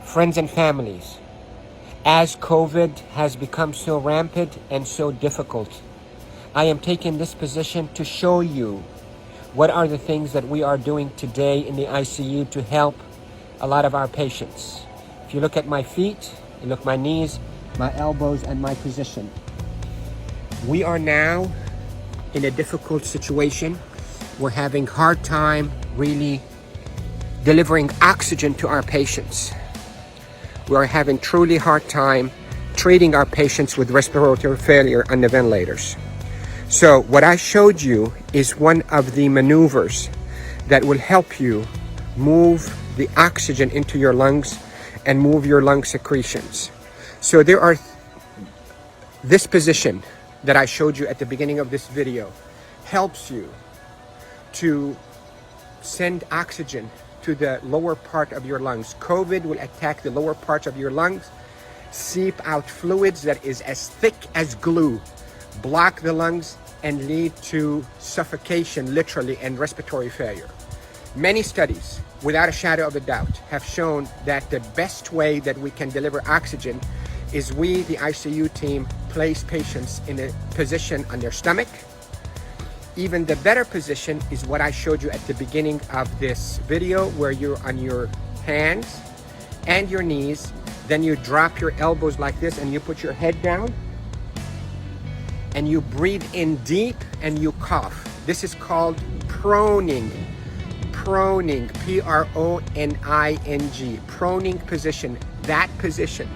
Friends and families, as COVID has become so rampant and so difficult, I am taking this position to show you what are the things that we are doing today in the ICU to help a lot of our patients. If you look at my feet, you look at my knees, my elbows, and my position. We are now in a difficult situation. We're having hard time really delivering oxygen to our patients. We are having truly hard time treating our patients with respiratory failure on the ventilators. So what I showed you is one of the maneuvers that will help you move the oxygen into your lungs and move your lung secretions. So there are this position that I showed you at the beginning of this video helps you to send oxygen to the lower part of your lungs. COVID will attack the lower parts of your lungs, seep out fluids that is as thick as glue, block the lungs, and lead to suffocation, literally, and respiratory failure. Many studies, without a shadow of a doubt, have shown that the best way that we can deliver oxygen is we, the ICU team, place patients in a position on their stomach. Even the better position is what I showed you at the beginning of this video, where you're on your hands and your knees, then you drop your elbows like this and you put your head down and you breathe in deep and you cough. This is called proning. Proning, P-R-O-N-I-N-G, proning position. That position,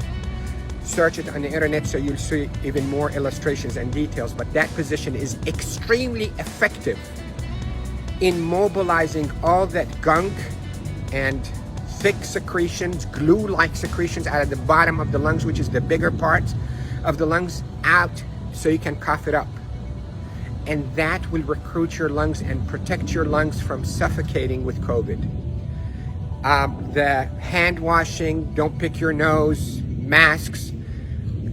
search it on the internet so you'll see even more illustrations and details, but that position is extremely effective in mobilizing all that gunk and thick secretions, glue-like secretions out of the bottom of the lungs, which is the bigger part of the lungs, out so you can cough it up. And that will recruit your lungs and protect your lungs from suffocating with COVID. The hand washing, don't pick your nose, masks,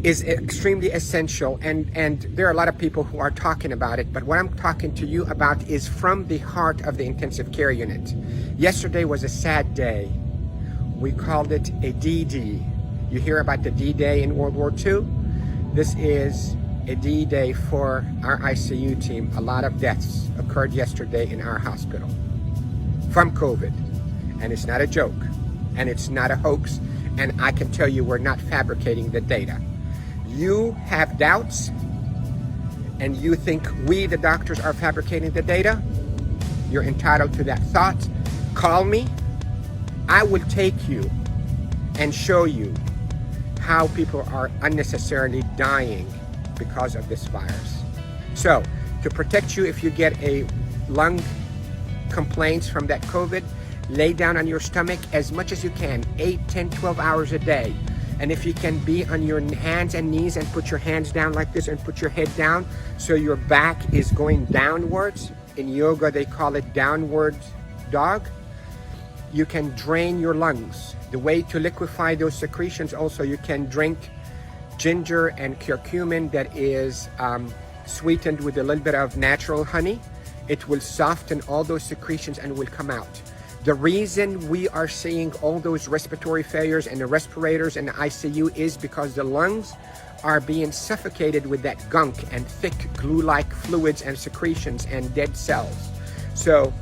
is extremely essential, and there are a lot of people who are talking about it, but what I'm talking to you about is from the heart of the intensive care unit. Yesterday was a sad day. We called it a D-Day. You hear about the D-Day in World War II? This is a D-Day for our ICU team. A lot of deaths occurred yesterday in our hospital from COVID, and it's not a joke, and it's not a hoax, and I can tell you we're not fabricating the data. You have doubts and you think we, the doctors, are fabricating the data. You're entitled to that thought. Call me. I will take you and show you how people are unnecessarily dying because of this virus. So to protect you, if you get a lung complaints from that COVID, lay down on your stomach as much as you can, 8, 10, 12 hours a day. And if you can be on your hands and knees and put your hands down like this and put your head down so your back is going downwards. In yoga, they call it downward dog. You can drain your lungs. The way to liquefy those secretions, also, you can drink ginger and curcumin that is sweetened with a little bit of natural honey. It will soften all those secretions and will come out. The reason we are seeing all those respiratory failures and the respirators in the ICU is because the lungs are being suffocated with that gunk and thick glue-like fluids and secretions and dead cells. So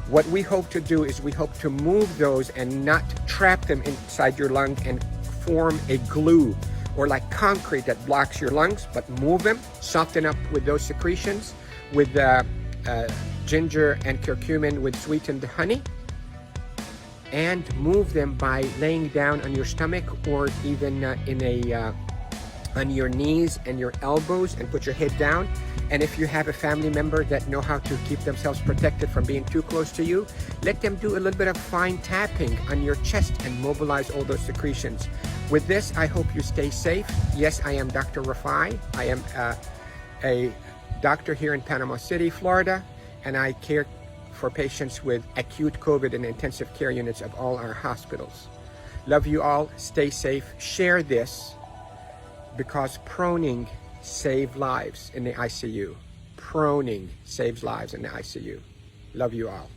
what we hope to do is we hope to move those and not trap them inside your lung and form a glue or like concrete that blocks your lungs, but move them, soften up with those secretions with ginger and curcumin with sweetened honey, and move them by laying down on your stomach or even on your knees and your elbows and put your head down. And if you have a family member that know how to keep themselves protected from being too close to you, let them do a little bit of fine tapping on your chest and mobilize all those secretions. With this, I hope you stay safe. Yes, I am Dr. Rafai. I am a doctor here in Panama City, Florida, and I care for patients with acute COVID in intensive care units of all our hospitals. Love you all. Stay safe. Share this because proning saves lives in the ICU. proning saves lives in the ICU. Love you all.